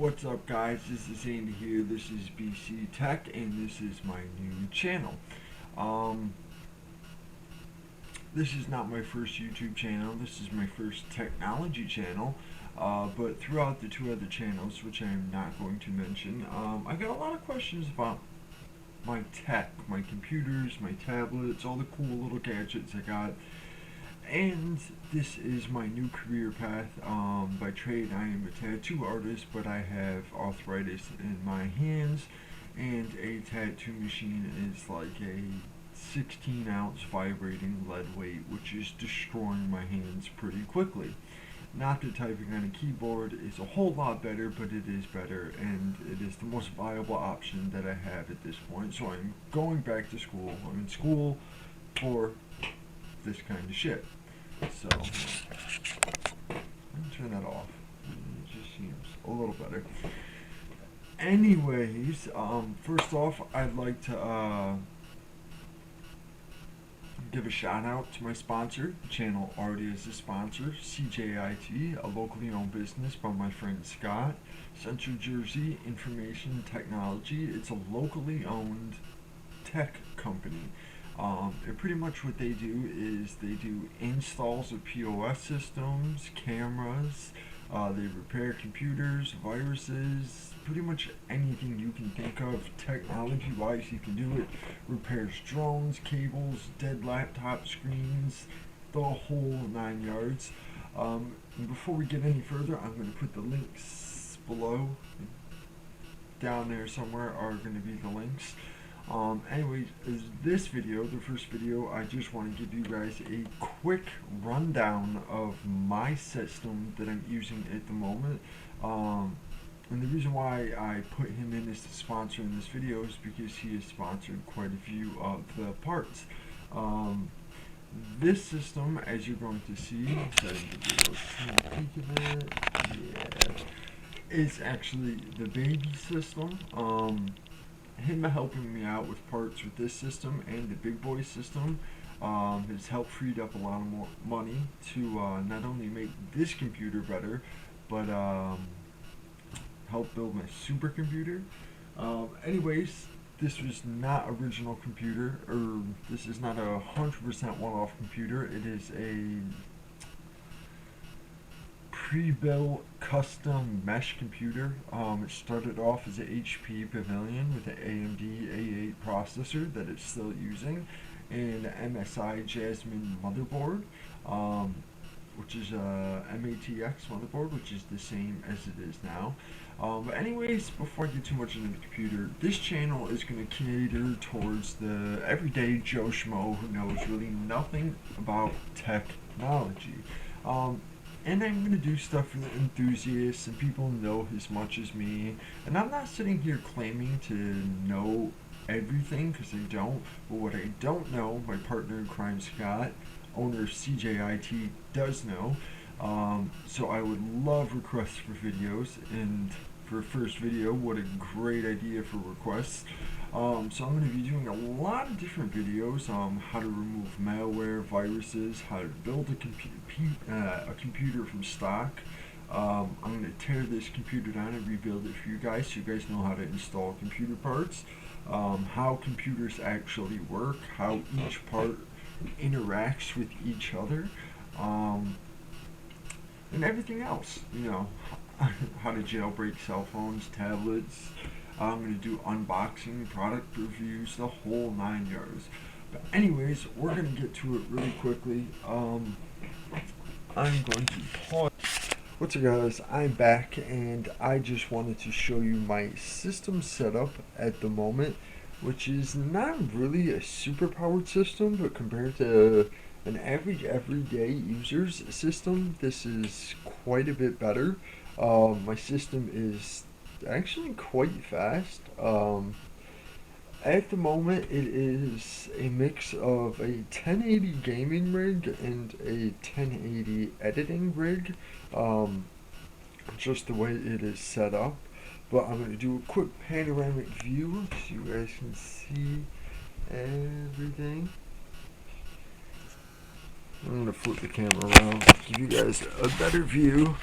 What's up, guys? This is Andy here. This is BC Tech, and this is my new channel. Um, this is not my first YouTube channel. This is my first technology channel. But throughout the two other channels, which I am not going to mention, I got a lot of questions about my tech, my computers, my tablets, all the cool little gadgets I got. And this is my new career path. By trade, I am a tattoo artist, but I have arthritis in my hands, and a tattoo machine is like a 16-ounce vibrating lead weight, which is destroying my hands pretty quickly. Not that typing on a keyboard is a whole lot better, but it is better, and it is the most viable option that I have at this point. So I'm going back to school. I'm in school for this kind of shit. So, let me turn that off. It just seems a little better. Anyways, first off, I'd like to give a shout out to my sponsor. The channel already is a sponsor, CJIT, a locally owned business by my friend Scott. Central Jersey Information Technology. It's a locally owned tech company. And pretty much what they do is they do installs of POS systems, cameras, they repair computers, viruses, pretty much anything you can think of technology-wise you can do it. Repairs drones, cables, dead laptop screens, the whole 9 yards. And before we get any further, I'm going to put the links below. Down there somewhere are going to be the links. Anyways, this video, the first video, I just want to give you guys a quick rundown of my system that I'm using at the moment. And the reason why I put him in as the sponsor in this video is because he has sponsored quite a few of the parts. This system, as you're going to see, is actually the baby system. Him helping me out with parts with this system and the big boy system has helped freed up a lot of more money to not only make this computer better, but help build my supercomputer. Anyways, this was not original computer, or this is not a 100% one-off computer. It is a pre-built custom mesh computer. It started off as an HP Pavilion with an AMD A8 processor that it's still using, and an MSI Jasmine motherboard, which is a MATX motherboard, which is the same as it is now. But anyways, before I get too much into the computer, this channel is going to cater towards the everyday Joe Schmo who knows really nothing about technology. And I'm going to do stuff for the enthusiasts and people who know as much as me. And I'm not sitting here claiming to know everything, because I don't. But what I don't know, my partner in crime, Scott, owner of CJIT, does know. So I would love requests for videos. And for a first video, what a great idea for requests. So I'm going to be doing a lot of different videos, how to remove malware, viruses, how to build a computer from stock. I'm going to tear this computer down and rebuild it for you guys, so you guys know how to install computer parts, how computers actually work, how each part interacts with each other, and everything else, you know, how to jailbreak cell phones, tablets. I'm going to do unboxing, product reviews, the whole 9 yards. But anyways, we're going to get to it really quickly. I'm going to pause. What's up, guys? I'm back, and I just wanted to show you my system setup at the moment, which is not really a super powered system, but compared to an average everyday user's system, this is quite a bit better. My system is actually quite fast. At the moment, it is a mix of a 1080 gaming rig and a 1080 editing rig, just the way it is set up. But I'm going to do a quick panoramic view so you guys can see everything. I'm going to flip the camera around, give you guys a better view.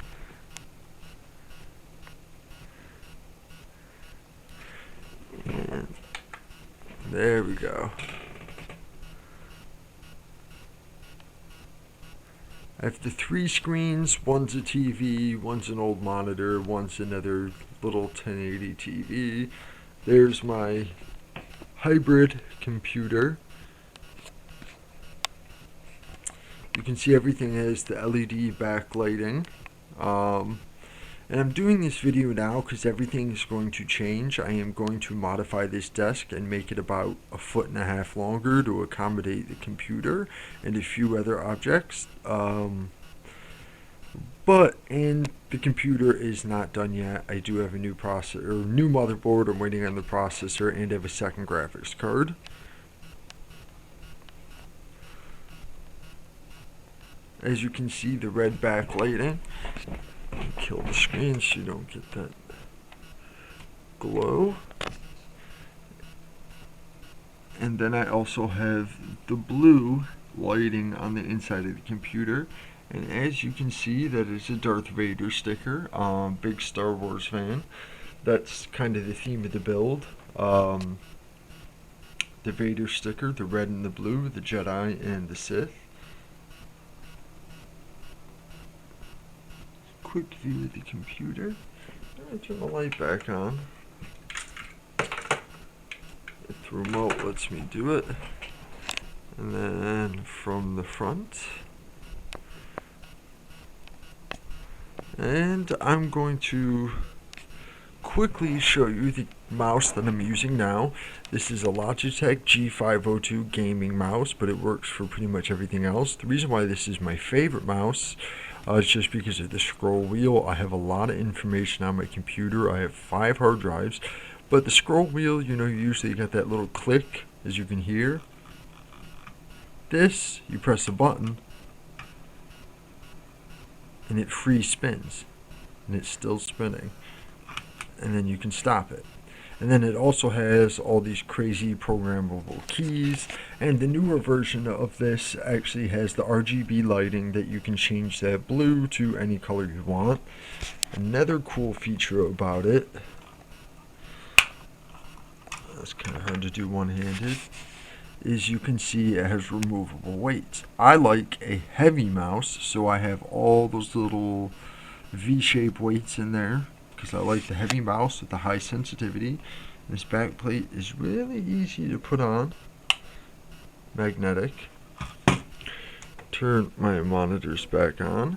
There we go. I have the 3 screens. One's a TV, one's an old monitor, one's another little 1080 TV. There's my hybrid computer. You can see everything has the LED backlighting. And I'm doing this video now because everything is going to change. I am going to modify this desk and make it about 1.5 feet longer to accommodate the computer and a few other objects. And the computer is not done yet. I do have a new processor, new motherboard. I'm waiting on the processor, and I have a second graphics card. As you can see, the red backlighting. Kill the screen so you don't get that glow. And then I also have the blue lighting on the inside of the computer. And as you can see, that is a Darth Vader sticker. Big Star Wars fan. That's kind of the theme of the build. The Vader sticker, the red and the blue, the Jedi and the Sith. Quick view of the computer. I turn the light back on. The remote lets me do it. And then from the front. And I'm going to quickly show you the mouse that I'm using now. This is a Logitech G502 gaming mouse, but it works for pretty much everything else. The reason why this is my favorite mouse is just because of the scroll wheel. I have a lot of information on my computer. I have 5 hard drives, but the scroll wheel, you usually get that little click, as you can hear. This, you press the button, and it free spins, and it's still spinning, and then you can stop it. And then it also has all these crazy programmable keys, and the newer version of this actually has the RGB lighting that you can change that blue to any color you want. Another cool feature about it, that's kind of hard to do one-handed, is you can see it has removable weights. I like a heavy mouse, so I have all those little V-shaped weights in there, because I like the heavy mouse with the high sensitivity. This back plate is really easy to put on. Magnetic. Turn my monitors back on.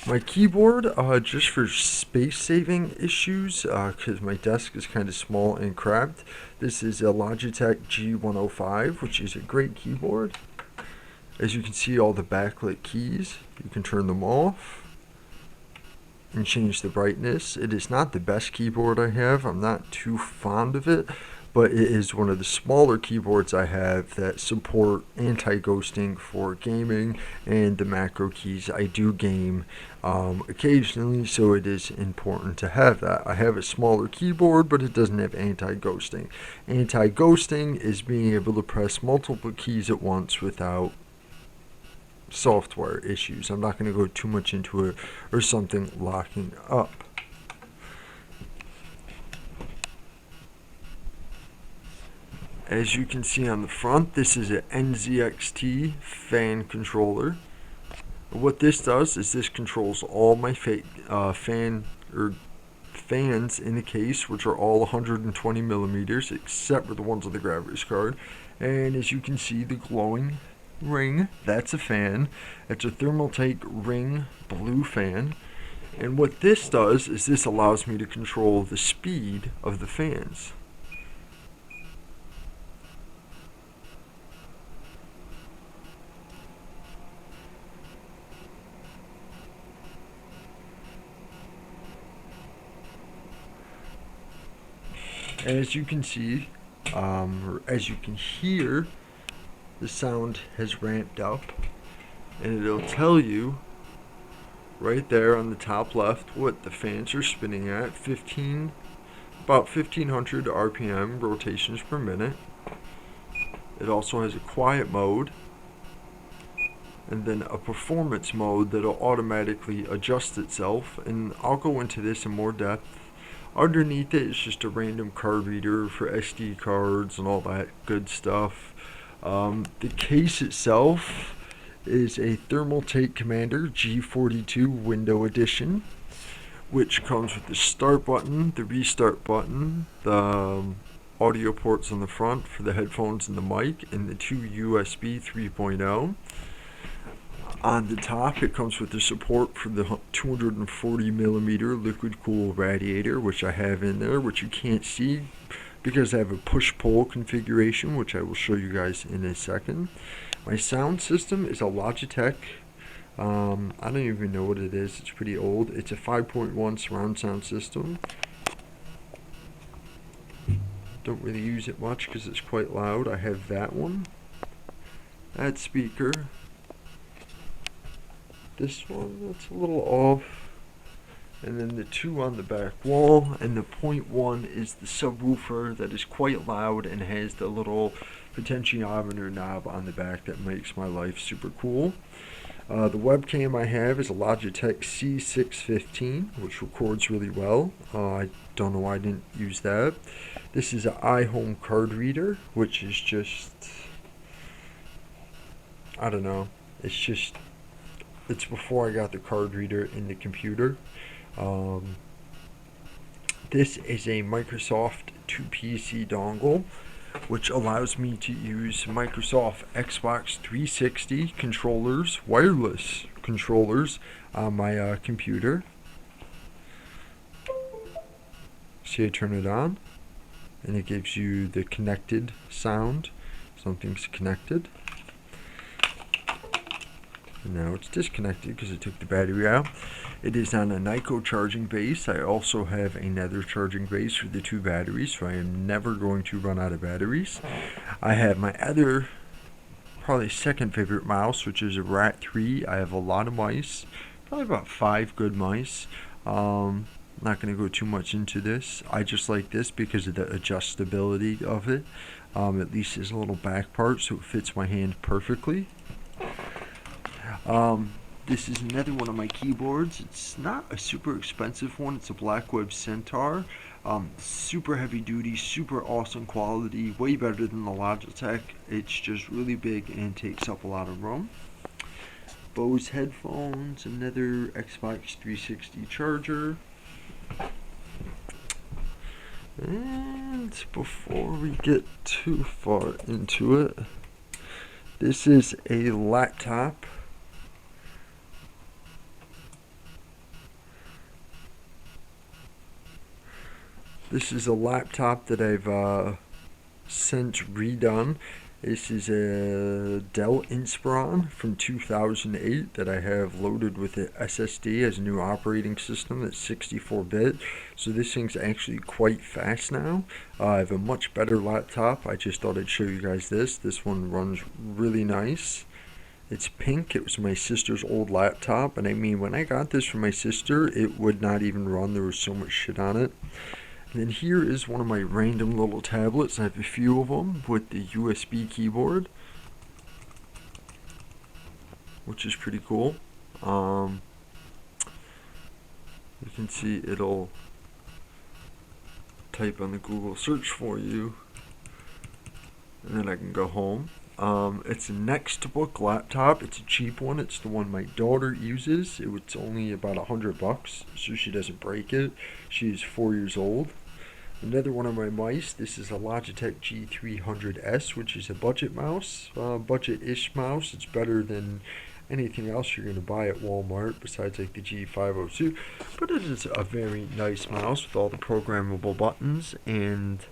My keyboard, just for space saving issues, because my desk is kind of small and cramped. This is a Logitech G105, which is a great keyboard. As you can see, all the backlit keys, you can turn them off and change the brightness. It is not the best keyboard I have. I'm not too fond of it, but it is one of the smaller keyboards I have that support anti-ghosting for gaming and the macro keys. I do game occasionally, so it is important to have that. I have a smaller keyboard, but it doesn't have anti-ghosting. Anti-ghosting is being able to press multiple keys at once without software issues. I'm not going to go too much into it, or something locking up. As you can see on the front, this is an NZXT fan controller. What this does is this controls all my fans in the case, which are all 120 millimeters, except for the ones on the graphics card. And as you can see, the glowing ring, that's a fan. It's a Thermaltake ring blue fan. And what this does is this allows me to control the speed of the fans. As you can see, or as you can hear, the sound has ramped up, and it'll tell you right there on the top left what the fans are spinning at. About 1500 RPM, rotations per minute. It also has a quiet mode, and then a performance mode that'll automatically adjust itself, and I'll go into this in more depth Underneath it is just a random card reader for SD cards and all that good stuff. The case itself is a Thermaltake Commander G42 Window Edition, which comes with the start button, the restart button, the audio ports on the front for the headphones and the mic, and the two USB 3.0. On the top, it comes with the support for the 240 millimeter liquid cool radiator, which I have in there, which you can't see because I have a push-pull configuration, which I will show you guys in a second. My sound system is a Logitech. I don't even know what it is. It's pretty old. It's a 5.1 surround sound system. Don't really use it much because it's quite loud. I have that one. That speaker. This one, that's a little off. And then the two on the back wall, and the .1 is the subwoofer that is quite loud and has the little potentiometer knob on the back that makes my life super cool. The webcam I have is a Logitech C615, which records really well. I don't know why I didn't use that. This is an iHome card reader, which is just, I don't know, it's before I got the card reader in the computer. This is a Microsoft 2PC dongle, which allows me to use Microsoft Xbox 360 controllers, wireless controllers, on my computer. See, I turn it on, and it gives you the connected sound. Something's connected. And now it's disconnected because it took the battery out. It is on a Nyko charging base. I also have another charging base for the two batteries, so I am never going to run out of batteries. I have my other, probably second favorite mouse, which is a Rat 3. I have a lot of mice, probably about 5 good mice. Not going to go too much into this. I just like this because of the adjustability of it. At least there's a little back part, so it fits my hand perfectly. This is another one of my keyboards. It's not a super expensive one. It's a Blackweb Centaur. Super heavy duty, super awesome quality, way better than the Logitech. It's just really big and takes up a lot of room. Bose headphones, another Xbox 360 charger. And before we get too far into it, this is a laptop. This is a laptop that I've since redone. This is a Dell Inspiron from 2008 that I have loaded with an SSD as a new operating system that's 64-bit. So this thing's actually quite fast now. I have a much better laptop. I just thought I'd show you guys this. This one runs really nice. It's pink. It was my sister's old laptop, and I mean, when I got this from my sister, it would not even run. There was so much shit on it. And then here is one of my random little tablets. I have a few of them with the USB keyboard, which is pretty cool. You can see it'll type on the Google search for you, and then I can go home. It's a Nextbook laptop. It's a cheap one. It's the one my daughter uses. It's only about $100, so she doesn't break it. She's 4 years old. Another one of my mice. This is a Logitech G300S, which is a budget mouse, budget-ish mouse. It's better than anything else you're going to buy at Walmart besides like the G502, but it is a very nice mouse with all the programmable buttons, and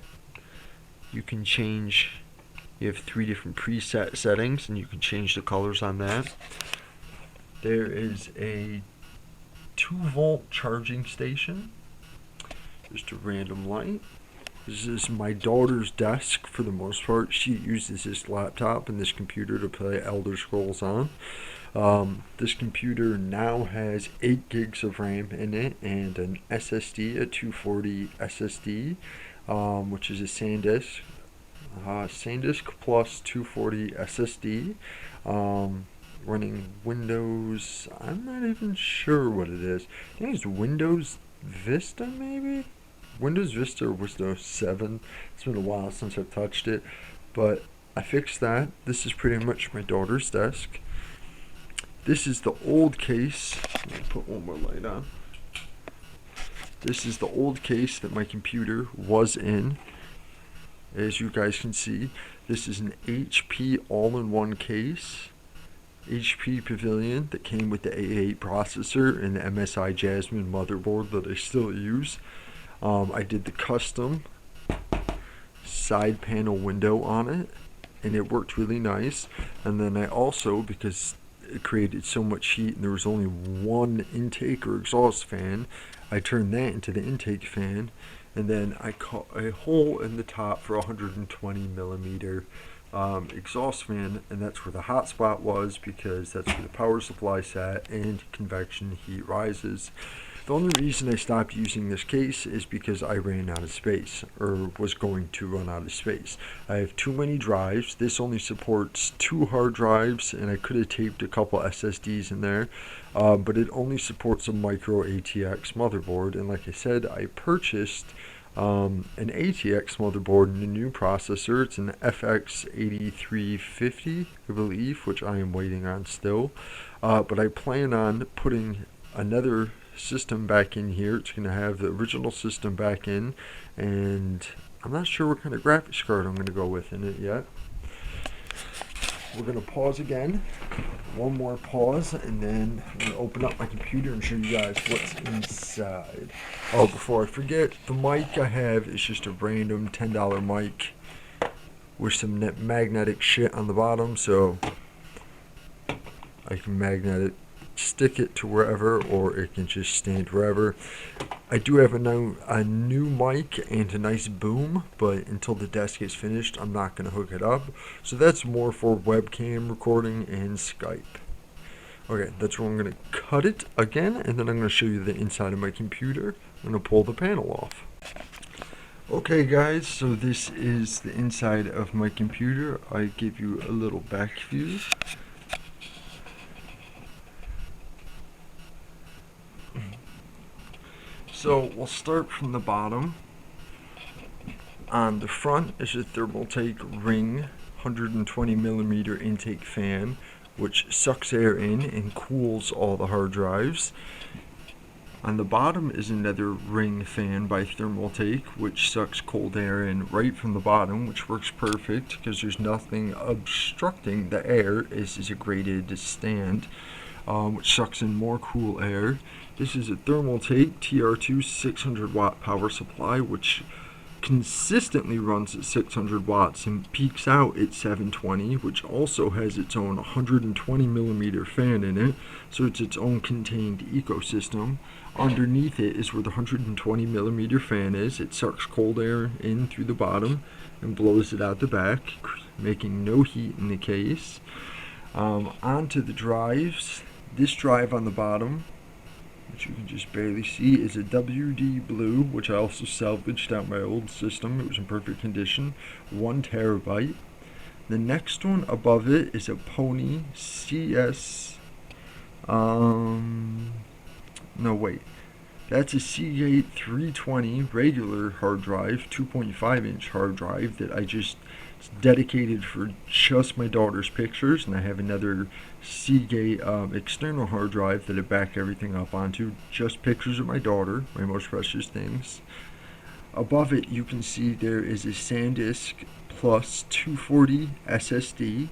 you can change. You have 3 different preset settings, and you can change the colors on that. There is a 2-volt charging station. Just a random light. This is my daughter's desk for the most part. She uses this laptop and this computer to play Elder Scrolls on. This computer now has 8 gigs of RAM in it and an SSD, a 240 SSD, which is a SanDisk. SanDisk plus 240 SSD, running Windows. I'm not even sure what it is. I think it's Windows Vista, maybe. Windows Vista was the 7. It's been a while since I've touched it, but I fixed that. This is pretty much my daughter's desk. This is the old case. Let me put one more light on. This is the old case that my computer was in. As you guys can see, this is an HP all-in-one case. HP Pavilion that came with the A8 processor and the MSI Jasmine motherboard that I still use. I did the custom side panel window on it, and it worked really nice. And then I also, because it created so much heat and there was only one intake or exhaust fan, I turned that into the intake fan, and then I cut a hole in the top for 120 millimeter exhaust fan, and that's where the hot spot was, because that's where the power supply sat and convection heat rises. The only reason I stopped using this case is because I ran out of space, or was going to run out of space. I have too many drives. This only supports 2 hard drives, and I could have taped a couple SSDs in there, but it only supports a micro ATX motherboard. And like I said, I purchased an ATX motherboard and a new processor. It's an FX 8350, I believe, which I am waiting on still. But I plan on putting another system back in here. It's going to have the original system back in, and I'm not sure what kind of graphics card I'm going to go with in it yet. We're going to pause again, one more pause, and then I'm going to open up my computer and show you guys what's inside. Oh, before I forget, the mic I have is just a random $10 mic with some magnetic shit on the bottom, so I can stick it to wherever, or it can just stand wherever. I do have a new mic and a nice boom, but until the desk is finished, I'm not going to hook it up. So that's more for webcam recording and Skype. Okay, that's where I'm going to cut it again, and then I'm going to show you the inside of my computer. I'm going to pull the panel off. Okay guys, so this is the inside of my computer. I give you a little back view. So we'll start from the bottom. On the front is a Thermaltake Ring 120 millimeter intake fan, which sucks air in and cools all the hard drives. On the bottom is another Ring fan by Thermaltake, which sucks cold air in right from the bottom, which works perfect because there's nothing obstructing the air. This is a graded stand, which sucks in more cool air. This is a Thermaltake TR2 600 watt power supply, which consistently runs at 600 watts and peaks out at 720, which also has its own 120 millimeter fan in it, so it's its own contained ecosystem. Underneath it is where the 120 millimeter fan is. It sucks cold air in through the bottom and blows it out the back, making no heat in the case. Onto the drives. This drive on the bottom, which you can just barely see, is a WD Blue, which I also salvaged out my old system. It was in perfect condition, 1 terabyte. The next one above it is a Pony CS, that's a Seagate 320 regular hard drive, 2.5 inch hard drive that I just dedicated for just my daughter's pictures, and I have another Seagate external hard drive that I back everything up onto, just pictures of my daughter, my most precious things. Above it you can see there is a SanDisk Plus 240 SSD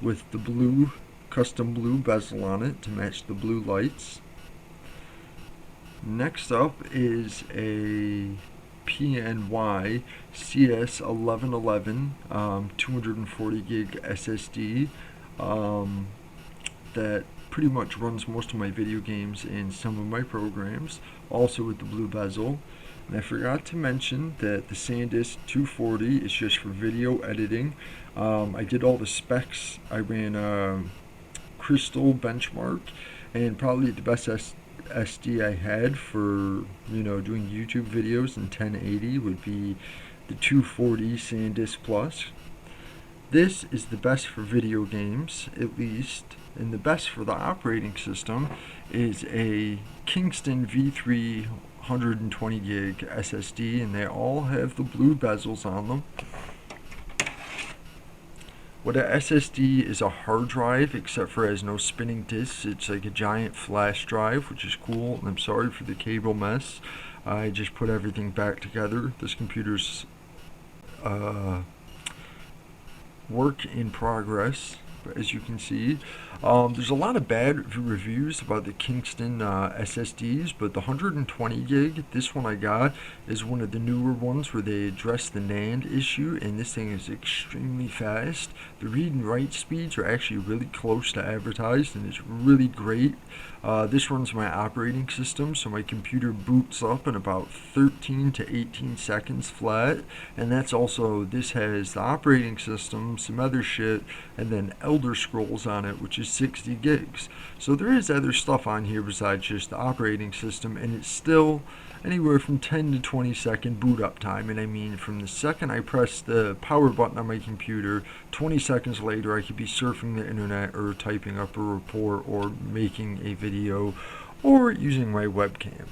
with the blue, custom blue bezel on it to match the blue lights. Next up is a PNY CS1111 240 gig SSD that pretty much runs most of my video games and some of my programs, also with the blue bezel. And I forgot to mention that the SanDisk 240 is just for video editing. I did all the specs. I ran Crystal Benchmark, and probably the best SD I had for doing YouTube videos in 1080 would be the 240 SanDisk Plus. This is the best for video games, at least, and the best for the operating system is a Kingston V3 120 gig SSD, and they all have the blue bezels on them. What a SSD is a hard drive, except for it has no spinning disks. It's like a giant flash drive, which is cool. And I'm sorry for the cable mess. I just put everything back together. This computer's work in progress, as you can see. There's a lot of bad reviews about the Kingston SSDs, but the 120 gig, this one I got, is one of the newer ones where they address the NAND issue, and this thing is extremely fast. The read and write speeds are actually really close to advertised, and it's really great. This runs my operating system, so my computer boots up in about 13 to 18 seconds flat, and that's also, this has the operating system, some other shit, and then Elder Scrolls on it, which is 60 gigs. So there is other stuff on here besides just the operating system, and it's still anywhere from 10 to 20 second boot up time. And I mean, from the second I press the power button on my computer, 20 seconds later I could be surfing the internet or typing up a report or making a video or using my webcam.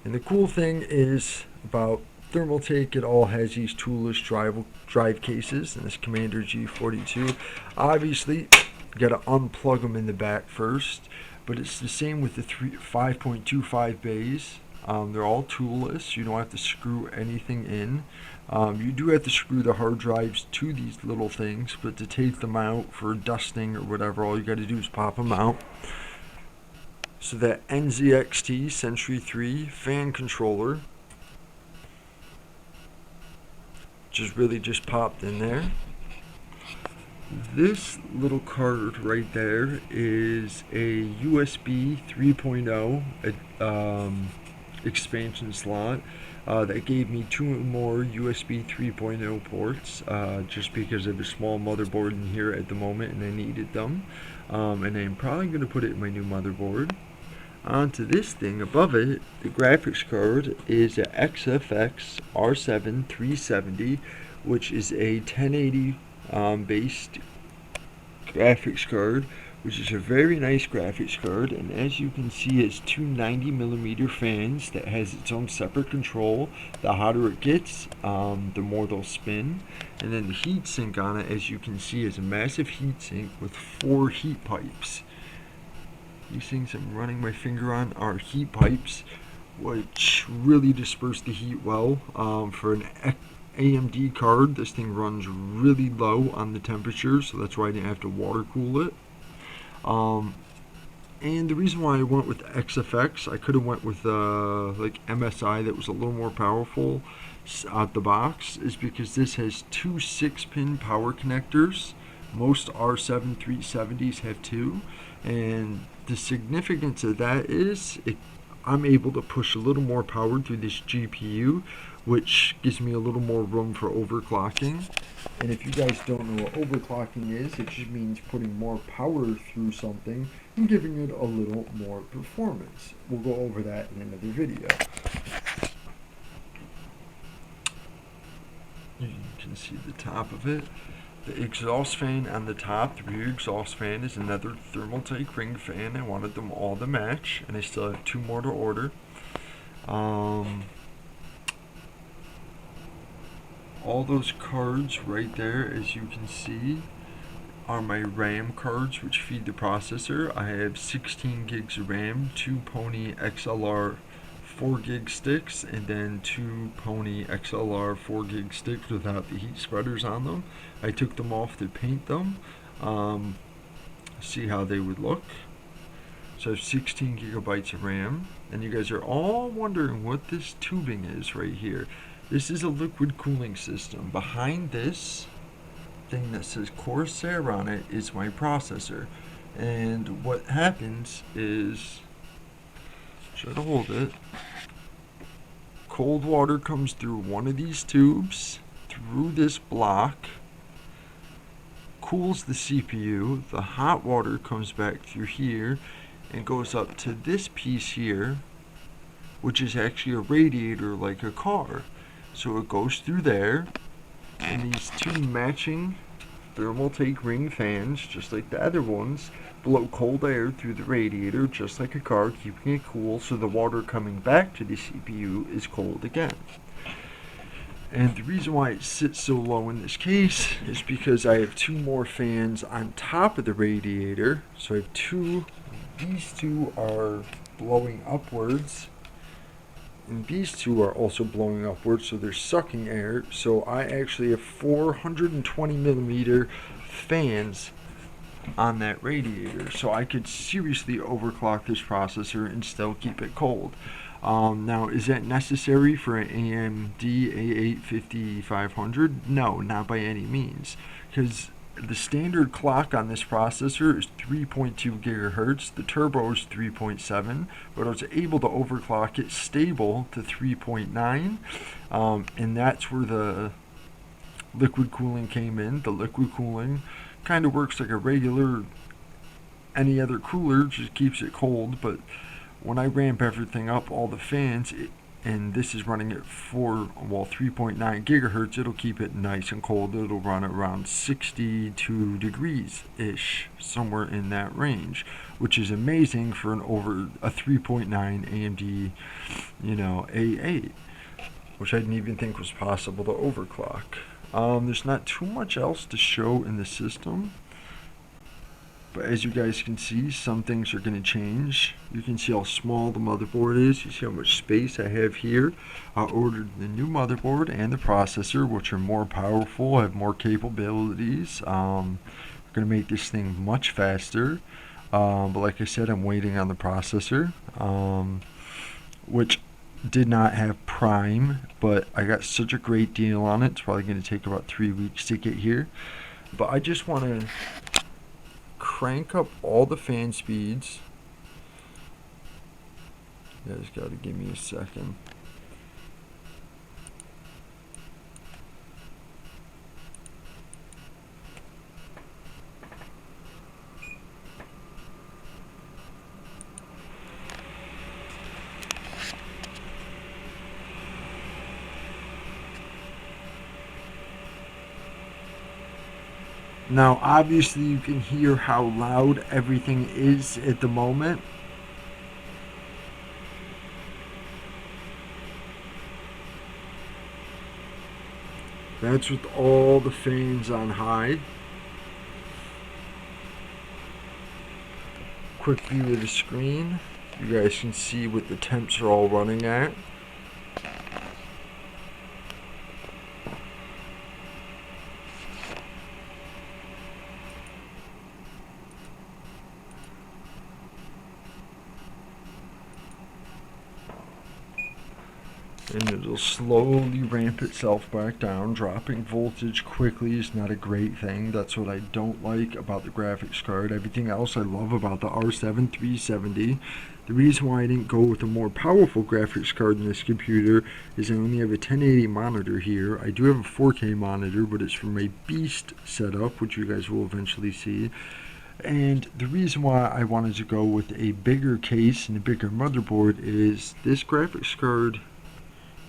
And the cool thing is about Thermaltake, it all has these toolless drive cases, and this Commander G42. Obviously, you gotta unplug them in the back first, but it's the same with the 5.25 bays. They're all toolless. You don't have to screw anything in. You do have to screw the hard drives to these little things, but to take them out for dusting or whatever, all you gotta do is pop them out. So that NZXT Century 3 fan controller just really just popped in there. This little card right there is a USB 3.0 expansion slot that gave me 2 more USB 3.0 ports just because of a small motherboard in here at the moment and I needed them. And I'm probably going to put it in my new motherboard. Onto this thing above it, the graphics card is a XFX R7 370, which is a 1080 based graphics card, which is a very nice graphics card. And as you can see, it's two 90mm fans that has its own separate control. The hotter it gets, the more they'll spin. And then the heat sink on it, as you can see, is a massive heat sink with 4 heat pipes. These things I'm running my finger on are heat pipes, which really disperse the heat well. For an AMD card, this thing runs really low on the temperature, so that's why I didn't have to water cool it. And the reason why I went with XFX, I could have went with like MSI that was a little more powerful out the box, is because this has 2 6-pin power connectors. Most R7 370s have 2, and the significance of that is I'm able to push a little more power through this GPU, which gives me a little more room for overclocking. And if you guys don't know what overclocking is, it just means putting more power through something and giving it a little more performance. We'll go over that in another video. You can see the top of it. The exhaust fan on the top, the rear exhaust fan, is another Thermaltake ring fan. I wanted them all to match, and I still have 2 more to order. All those cards right there, as you can see, are my RAM cards, which feed the processor. I have 16 gigs of RAM, 2 Pony XLR 4 gig sticks, and then 2 Pony XLR 4 gig sticks without the heat spreaders on them. I took them off to paint them, see how they would look. So I have 16 gigabytes of RAM, and you guys are all wondering what this tubing is right here. This is a liquid cooling system. Behind this thing that says Corsair on it is my processor, and what happens is, try to hold it, cold water comes through one of these tubes, through this block, cools the CPU, the hot water comes back through here and goes up to this piece here, which is actually a radiator like a car. So it goes through there, and these 2 matching Thermaltake ring fans, just like the other ones, blow cold air through the radiator just like a car, keeping it cool so the water coming back to the CPU is cold again. And the reason why it sits so low in this case is because I have two more fans on top of the radiator. So I have two, these two are blowing upwards, and these two are also blowing upwards, so they're sucking air. So I actually have 420 millimeter fans on that radiator, so I could seriously overclock this processor and still keep it cold. Now, is that necessary for an AMD A8 5500? No, not by any means, because the standard clock on this processor is 3.2 gigahertz. The turbo is 3.7, but I was able to overclock it stable to 3.9, and that's where the liquid cooling came in. The liquid cooling kind of works like a regular any other cooler, just keeps it cold, but when I ramp everything up, all the fans, and this is running at 3.9 gigahertz, it'll keep it nice and cold. It'll run around 62 degrees ish, somewhere in that range, which is amazing for a 3.9 AMD, A8, which I didn't even think was possible to overclock. There's not too much else to show in the system. But as you guys can see, some things are going to change. You can see how small the motherboard is. You see how much space I have here. I ordered the new motherboard and the processor, which are more powerful, have more capabilities. Going to make this thing much faster. But like I said, I'm waiting on the processor, which did not have Prime, but I got such a great deal on it. It's probably going to take about 3 weeks to get here. But I just want to crank up all the fan speeds. You guys gotta give me a second. Now, obviously, you can hear how loud everything is at the moment. That's with all the fans on high. Quick view of the screen. You guys can see what the temps are all running at. And it'll slowly ramp itself back down. Dropping voltage quickly is not a great thing. That's what I don't like about the graphics card. Everything else I love about the R7 370. The reason why I didn't go with a more powerful graphics card in this computer is I only have a 1080 monitor here. I do have a 4K monitor, but it's from a Beast setup, which you guys will eventually see. And the reason why I wanted to go with a bigger case and a bigger motherboard is this graphics card.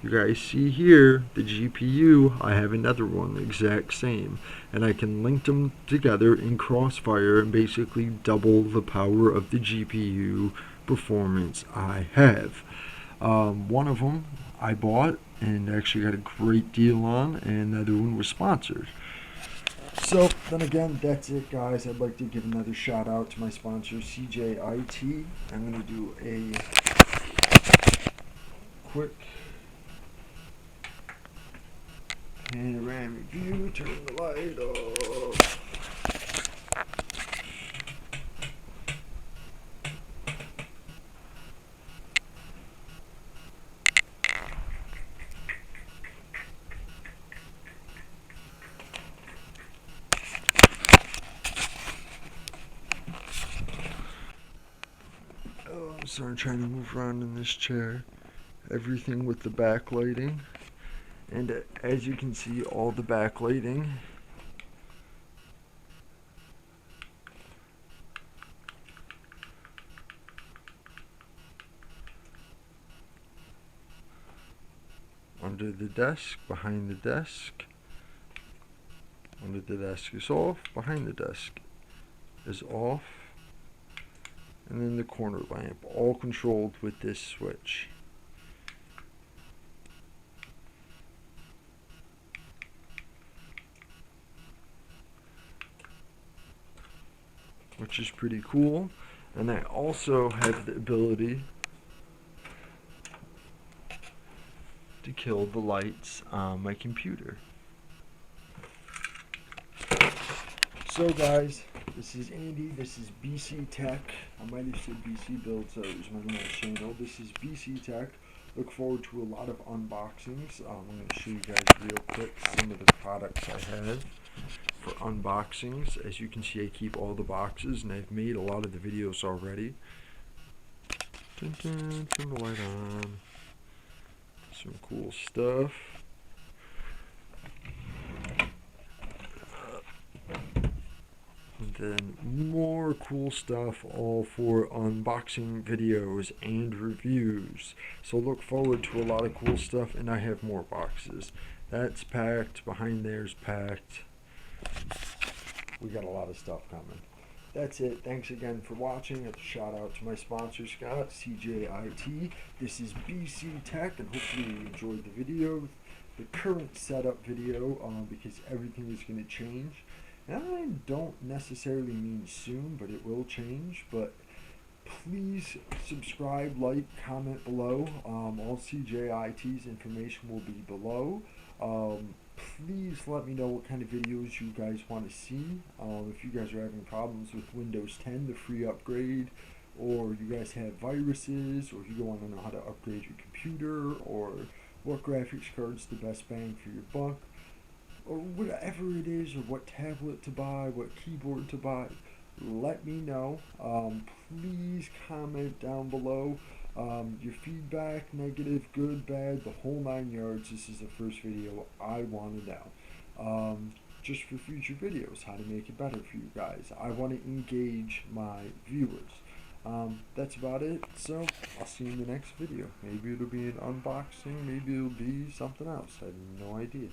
You guys see here, the GPU, I have another one, the exact same. And I can link them together in Crossfire and basically double the power of the GPU performance I have. One of them I bought and actually got a great deal on, and the other one was sponsored. So, then again, that's it, guys. I'd like to give another shout out to my sponsor, CJIT. I'm going to do a quick panoramic view, turn the light off. I'm sorry, trying to move around in this chair. Everything with the backlighting. And as you can see, all the backlighting under the desk, behind the desk. Under the desk is off, behind the desk is off. and then the corner lamp, all controlled with this switch. Which is pretty cool. And I also have the ability to kill the lights on my computer. So guys, this is Andy, this is BC Tech. I might have said BC Build, so it was my little channel. This is BC Tech. Look forward to a lot of unboxings. I'm going to show you guys real quick some of the products I have for unboxings. As you can see, I keep all the boxes, and I've made a lot of the videos already. Dun dun, turn the light on. Some cool stuff. And then more cool stuff, all for unboxing videos and reviews. So look forward to a lot of cool stuff, and I have more boxes. That's packed, behind there's packed. We got a lot of stuff coming. That's it. Thanks again for watching. A shout out to my sponsor, Scott, CJIT. This is BC Tech, and hopefully you enjoyed the video, the current setup video, because everything is going to change. And I don't necessarily mean soon, but it will change. But please subscribe, like, comment below. All CJIT's information will be below. Please let me know what kind of videos you guys want to see. If you guys are having problems with Windows 10, the free upgrade, or you guys have viruses, or if you want to know how to upgrade your computer, or what graphics card's the best bang for your buck, or whatever it is, or what tablet to buy, what keyboard to buy, let me know. Please comment down below. Your feedback, negative, good, bad, the whole 9 yards. This is the first video I want to know. Just for future videos, how to make it better for you guys. I want to engage my viewers. That's about it. So I'll see you in the next video. Maybe it'll be an unboxing, maybe it'll be something else. I have no idea.